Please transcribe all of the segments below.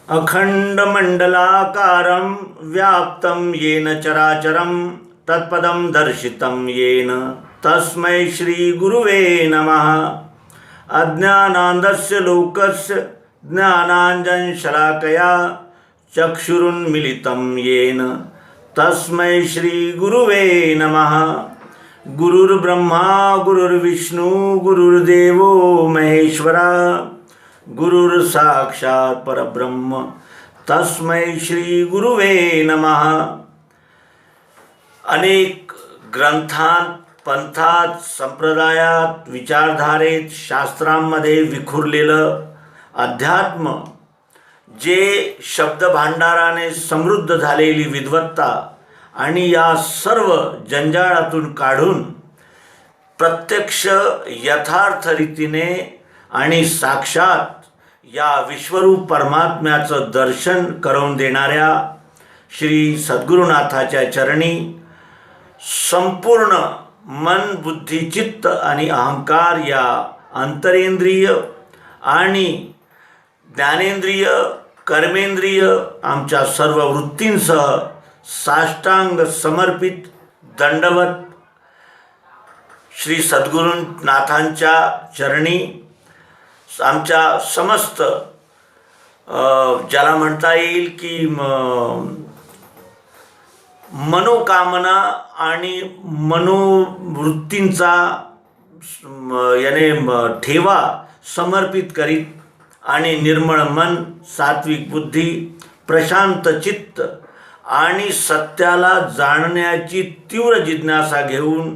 अखंडमंडलाकारं व्याप्तं येन चराचरं तत्पदं दर्शितं येन तस्मै श्रीगुरुवे नमः। अज्ञानान्धस्य लोकस्य ज्ञानाञ्जनशलाकया चक्षुरुन्मीलितं येन तस्मै श्रीगुरुवे नमः। गुरुर्ब्रह्मा गुरुर्विष्णु गुरुर्देवो महेश्वरा गुरुर्साक्षात् परब्रह्म तस्मै श्रीगुरुवे नमः। अनेक ग्रंथांत, पंथात, संप्रदायात, विचारधारेत, शास्त्रांमध्ये विखुरलेलं अध्यात्म, जे शब्द भांडाराने समृद्ध झालेली विद्वत्ता आणि या सर्व जंजाळातून काढून प्रत्यक्ष यथार्थ रीतीने आणि साक्षात या विश्वरूप परमात्म्याचं दर्शन करून देणाऱ्या श्री सद्गुरुनाथाच्या चरणी संपूर्ण मन, बुद्धी, चित्त आणि अहंकार या अंतरेंद्रिय आणि ज्ञानेंद्रिय, कर्मेंद्रिय आमच्या सर्व वृत्तींसह साष्टांग समर्पित दंडवत श्री सद्गुरुनाथांच्या चरणी आमच्या समस्त ज्याला म्हणता येईल की मनोकामना आणि मनोवृत्तींचा याने ठेवा समर्पित करीत आणि निर्मळ मन, सात्विक बुद्धी, प्रशांत चित्त आणि सत्याला जाणण्याची तीव्र जिज्ञासा घेऊन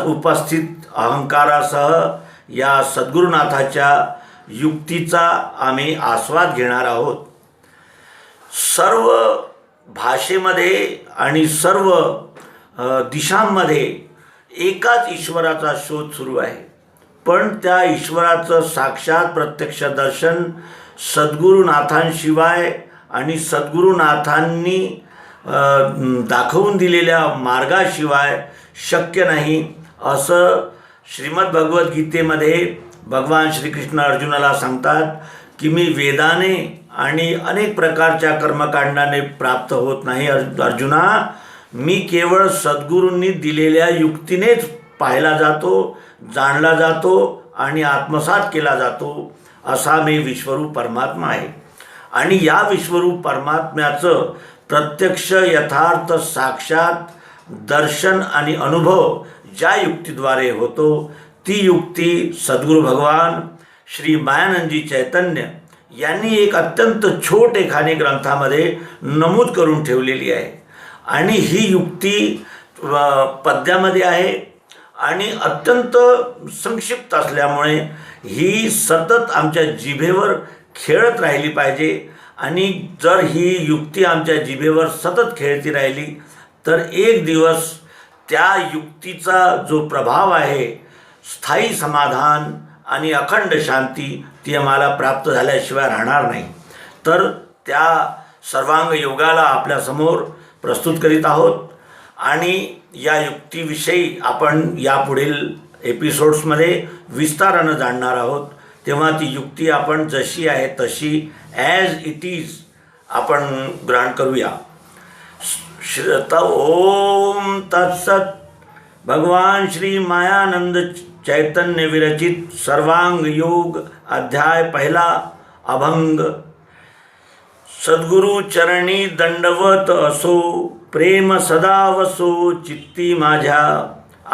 उपस्थित अहंकारासह या सद्गुरुनाथाच्या युक्तीचा आम्ही आस्वाद घेणार आहोत। सर्व भाषेमध्ये आणि सर्व दिशांमध्ये एकाच ईश्वराचा शोध सुरू आहे, पण त्या ईश्वराचं साक्षात प्रत्यक्ष दर्शन सद्गुरुनाथांशिवाय आणि सद्गुरुनाथांनी दाखवून दिलेल्या मार्गाशिवाय शक्य नाही, असं श्रीमद भगवद्गीतेमध्ये भगवान श्रीकृष्ण अर्जुनाला सांगतात की मी वेदाने आणि अनेक प्रकारच्या कर्मकांडाने प्राप्त होत नाही अर्जुना, मी केवळ सद्गुरूंनी दिलेल्या युक्तीनेच पाहिला जातो, जाणला जातो आणि आत्मसात केला जातो, असा मी विश्वरूप परमात्मा आहे। आणि या विश्वरूप परमात्म्याचं प्रत्यक्ष यथार्थ साक्षात दर्शन आणि अनुभव ज्या युक्तीद्वारे होतो ती युक्ती सद्गुरू भगवान श्री मायानंदजी चैतन्य यांनी एक अत्यंत छोटेखानी ग्रंथामध्ये नमूद करून ठेवलेली आहे। आणि ही युक्ती पद्यामध्ये आहे आणि अत्यंत संक्षिप्त असल्यामुळे ही सतत आमच्या जिभेवर खेळत राहिली पाहिजे। आणि जर ही युक्ती आमच्या जिभेवर सतत खेळती राहिली तर एक दिवस त्या युक्तीचा जो प्रभाव आहे, स्थायी समाधान आणि अखंड शांती, ती आम्हाला प्राप्त झाल्याशिवाय राहणार नाही। तर त्या सर्वांग योगाला आपल्यासमोर प्रस्तुत करीत आहोत आणि या युक्तीविषयी आपण यापुढील एपिसोड्समध्ये विस्तारानं जाणणार आहोत। तेव्हा ती युक्ती आपण जशी आहे तशी ॲज इट इज आपण ग्रहण करूया। ओम तत्सत। भगवान श्री मायानंद चैतन्य विरचित सर्वांग योग अध्याय पहिला अभंग। सद्गुरु चरणी दंडवत असो, प्रेम सदा वसो चित्ती माझ्या।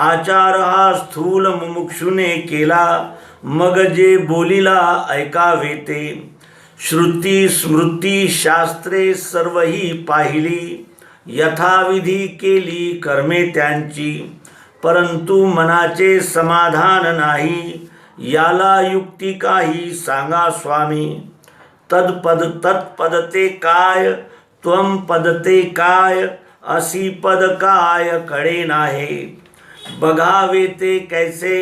आचार हा स्थूल मुमुक्षुने केला, मग जे बोलिला ऐकावे ते। श्रुती स्मृती शास्त्रे सर्वही पाहिली, यथाविधी केली कर्मे त्यांची। परंतु मनाचे समाधान नाही, याला युक्ती काही सांगा स्वामी। तत्पद ते काय, त्वम पद ते काय, असी पद काय कळे नाहे। बघावे ते कैसे,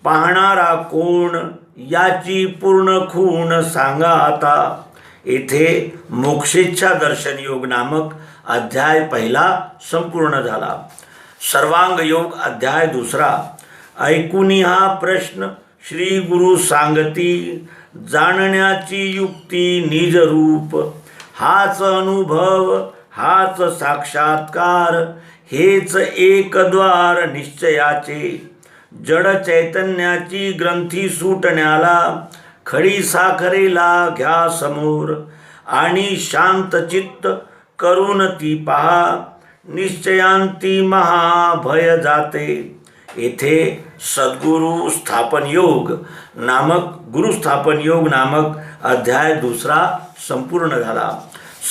पाहणारा कोण, याची पूर्ण खूण सांगा आता। येथे मोक्षेच्छा दर्शन योग नामक अध्याय पहिला संपूर्ण झाला। सर्वांग योग अध्याय दुसरा। ऐकुनी हा प्रश्न श्री गुरु सांगती, जाणण्याची युक्ती निज रूप। हाच अनुभव हाच साक्षात्कार, हेच एक द्वार निश्चयाचे. जड चैतन्याची ग्रंथी सुटण्याला, खडी साखरेला घ्या समोर. आणि शांत चित्त करून ती पहा, निश्चयांती महाभय जाते. येथे सद्गुरु स्थापन योग नामक गुरुस्थापन योग नामक अध्याय 2 संपूर्ण झाला.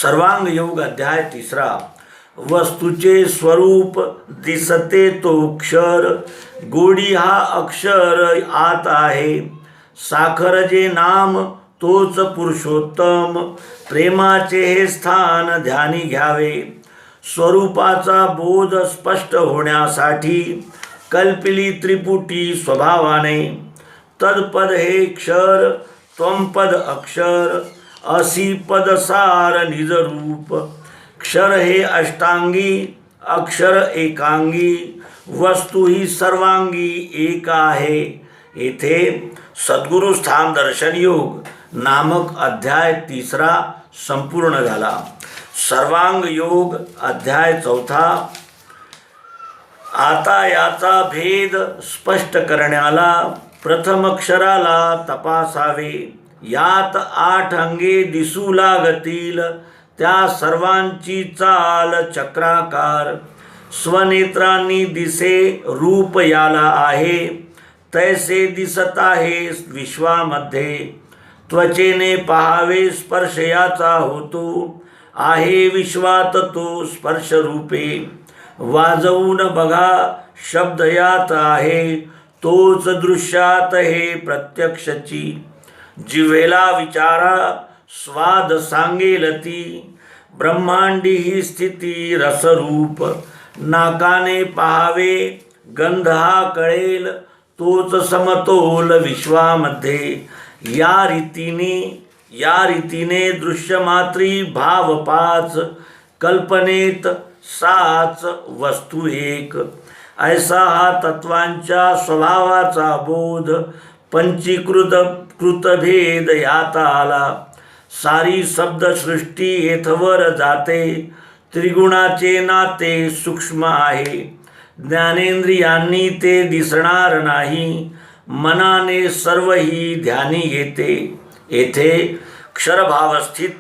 सर्वांग योग अध्याय 3. वस्तूचे स्वरूप दिसते तो क्षर, गोडी हा अक्षर आत आहे. साखर जे नाम तोच पुरुषोत्तम, प्रेमाचे हे स्थान ध्यानी घ्यावे. स्वरूपाचा बोध स्पष्ट होण्यासाठी, कल्पिली त्रिपुटी स्वभावाने. तत्पद हे क्षर, त्वंपद अक्षर, असी पदसार निजरूप. क्षर हे अष्टांगी, अक्षर एकांगी, वस्तू ही सर्वांगी एक आहे. येथे सद्गुरु स्थान दर्शन योग नामक अध्याय 3 संपूर्ण झाला. सर्वांग योग अध्याय 4. आता याचा भेद स्पष्ट करण्याला, प्रथम अक्षराला तपासावे. यात 8 अंगे दिसू लागतील, त्या सर्वांची चाल चक्राकार. स्वनेत्रांनी दिसे रूप याला आहे, तैसे दिसत आहे विश्वामध्ये. त्वचेने पहावे स्पर्श याचा होतो, आहे विश्वात तो स्पर्श रूपे. वाजवून बघा शब्द यात आहे, तोच दृश्यात हे प्रत्यक्षची. जिव्हेला विचारा स्वाद सांगेल ती, ब्रह्मांडी ही स्थिती रसरूप. नाकाने पहावे गंध हा कळेल, तोच समतोल विश्वामध्ये. या रीतीने दृश्यमात्री भाव 5, कल्पनेत 6 वस्तू एक. ऐसा हा तत्वांच्या स्वभावाचा बोध, पंचीकृत कृतभेद यात आला. सारी शब्दसृष्टी येथवर जाते, त्रिगुणाचे नाते सूक्ष्म आहे. ज्ञानेंद्रियांनी ते दिसणार नाही, मनाने सर्व ही ध्यानी येते. येथे क्षरभावस्थित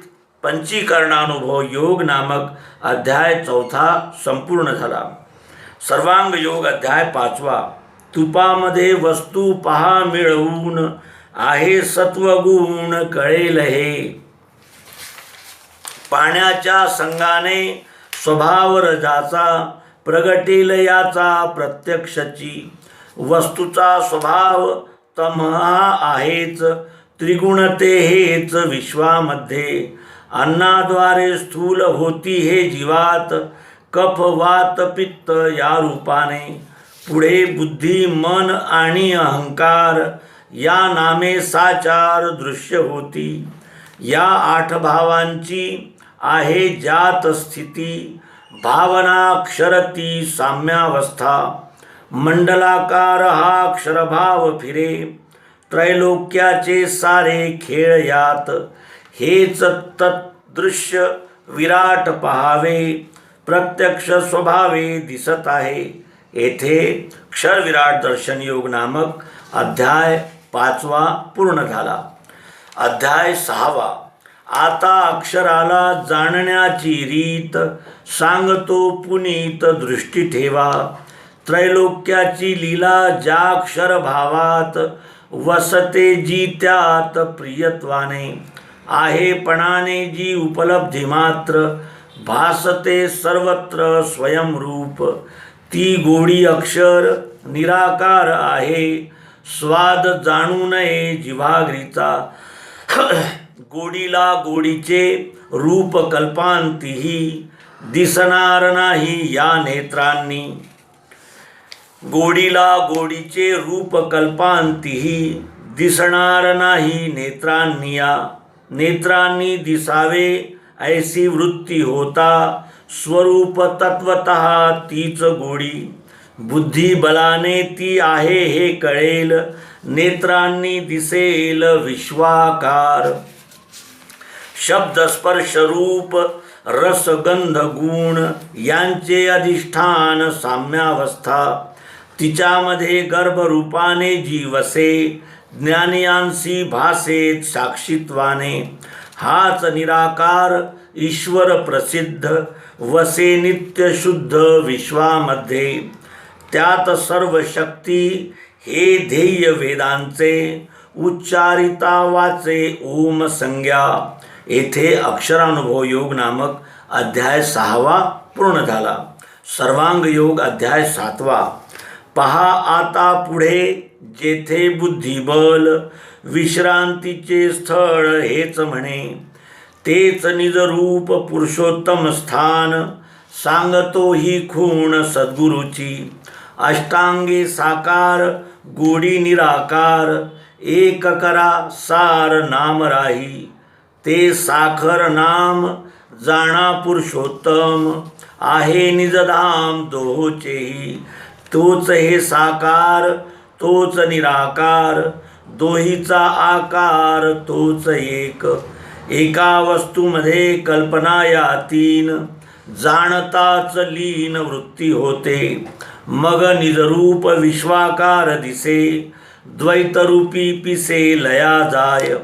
पंचीकरणानुभव योग नामक अध्याय 4 संपूर्ण झाला. सर्वांग योग अध्याय 5. तुपामध्ये वस्तू पहा मिळवून, आहे सत्वगुण कळेल हे. पाण्याच्या संगाने स्वभाव रजाचा, प्रगटेल याचा प्रत्यक्षची. वस्तूचा स्वभाव तमहा आहेच, त्रिगुणते हेच विश्वामध्ये. अन्नाद्वारे स्थूल होती हे जीवात, कफ वात पित्त या रूपाने. पुढे बुद्धी मन आणि अहंकार या नामे साचार दृश्य होती. या 8 भावांची आहे ज्यात स्थिती, भावनाक्षरती साम्यावस्था. मंडलाकार हा अक्षरभाव फिरे, त्रैलोक्याचे सारे खेळ यात. हेच तद्दृश्य विराट पहावे, प्रत्यक्ष स्वभावे दिसत आहे. येथे क्षरविराट दर्शन योग नामक अध्याय 5 पूर्ण झाला. अध्याय 6. आता अक्षराला जाणण्याची रीत, सांगतो पुनीत दृष्टी ठेवा. त्रैलोक्याची लीला ज्या अक्षरभावात, वसते जी त्यात प्रियत्वाने. आहे पणाने जी उपलब्धी मात्र, भासते सर्वत्र स्वयंरूप. ती गोडी अक्षर निराकार आहे, स्वाद जाणू नये जिव्हाग्रीचा. गोडीला गोडीचे रूप कल्पांतीही, दिसणार नाही या नेत्रांनी. गोडीला गोडीचे रूप कल्पांतीही, दिसणार नाही नेत्रांनी. नेत्रांनी दिसावे ऐसी वृत्ती होता, स्वरूप तत्वतः तीच गोडी. बुद्धी बलाने ती आहे हे कळेल, नेत्रांनी दिसेल विश्वाकार. शब्द स्पर्श रूप रस गंध गुण यांचे अधिष्ठान साम्यावस्था, तिच्यामध्ये गर्भरूपाने जी वसे, ज्ञानियांसी भासेत साक्षीत्वाने, हाच निराकार ईश्वर प्रसिद्ध, वसे नित्य शुद्ध विश्वामध्ये, त्यात सर्व शक्ती हे ध्येय वेदांचे, उच्चारिता वाचे ओम संज्ञा. येथे अक्षरानुभव योग नामक अध्याय 6वा पूर्ण झाला. सर्वांग योग अध्याय 7वा. पहा आता पुढे जेथे बुद्धिबल, विश्रांतीचे स्थळ हेच म्हणे, तेच निजरूप पुरुषोत्तम स्थान, सांगतो ही खूण सद्गुरूची. अष्टांगे साकार गोडी निराकार, एक करा सार नाम राही, ते साखर नाम जाणा पुरुषोत्तम, आहे निजधाम दोहोचेही. तोच हे साकार तोच निराकार, दोहीचा आकार तोच एक. एका वस्तूमध्ये कल्पना या तीन, जाणताच लीन वृत्ती होते. मग निजरूप विश्वाकार दिसे, द्वैतरूपी पिसे लया जाय.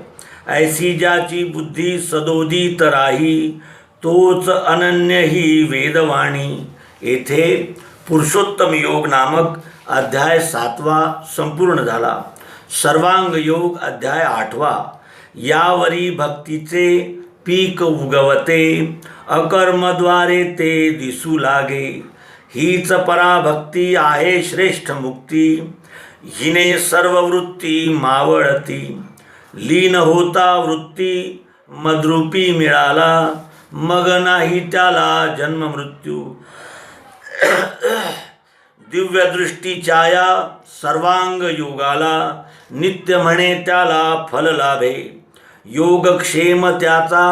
ऐसी ज्याची बुद्धी सदोदित राही, तोच अनन्य ही वेदवाणी. येथे पुरुषोत्तम योग नामक अध्याय 7वा संपूर्ण झाला. सर्वांग योग अध्याय 8वा. यावरी भक्तीचे पीक उगवते, अकर्मद्वारे ते दिसू लागे. हीच पराभक्ती आहे श्रेष्ठ मुक्ती, हिने सर्व वृत्ती मावळती. लीन होता वृत्ती मद्रूपी मिळाला, मग नाही त्याला जन्म मृत्यू. दिव्य दृष्टी छाया सर्वांग योगाला, नित्य म्हणे त्याला फल लाभे. योगक्षेम त्याचा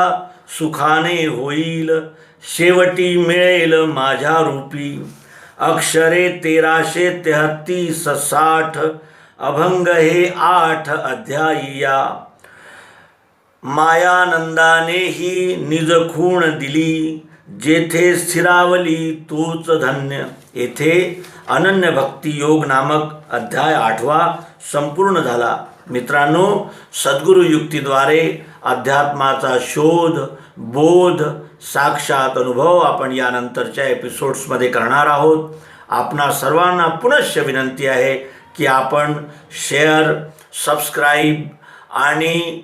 सुखाने होईल, शेवटी मिळेल माझ्या रूपी. अक्षरे 1333-60, अभंग हे 8 अध्यायिया. मायानंदाने ही निज खूण दिली, जेथे स्थिरावली तोच धन्य. येथे अनन्य भक्ती योग नामक अध्याय 8वा संपूर्ण झाला. मित्रांनो, सद्गुरू युक्तीद्वारे अध्यात्माचा शोध, बोध, साक्षात अनुभव आपण यानंतरच्या एपिसोड्समध्ये करणार आहोत. आपणा सर्वांना पुनश्च विनंती आहे की आपण शेअर, सबस्क्राईब आणि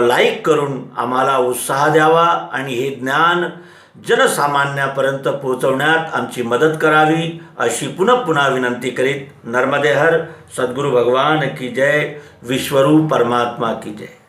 लाईक करून आम्हाला उत्साह द्यावा आणि हे ज्ञान जनसामान्यापर्यंत पोहोचवण्यात आमची मदत करावी, अशी पुन्हा विनंती करीत नर्मदे हर. सद्गुरू भगवान की जय. विश्वरूप परमात्मा की जय.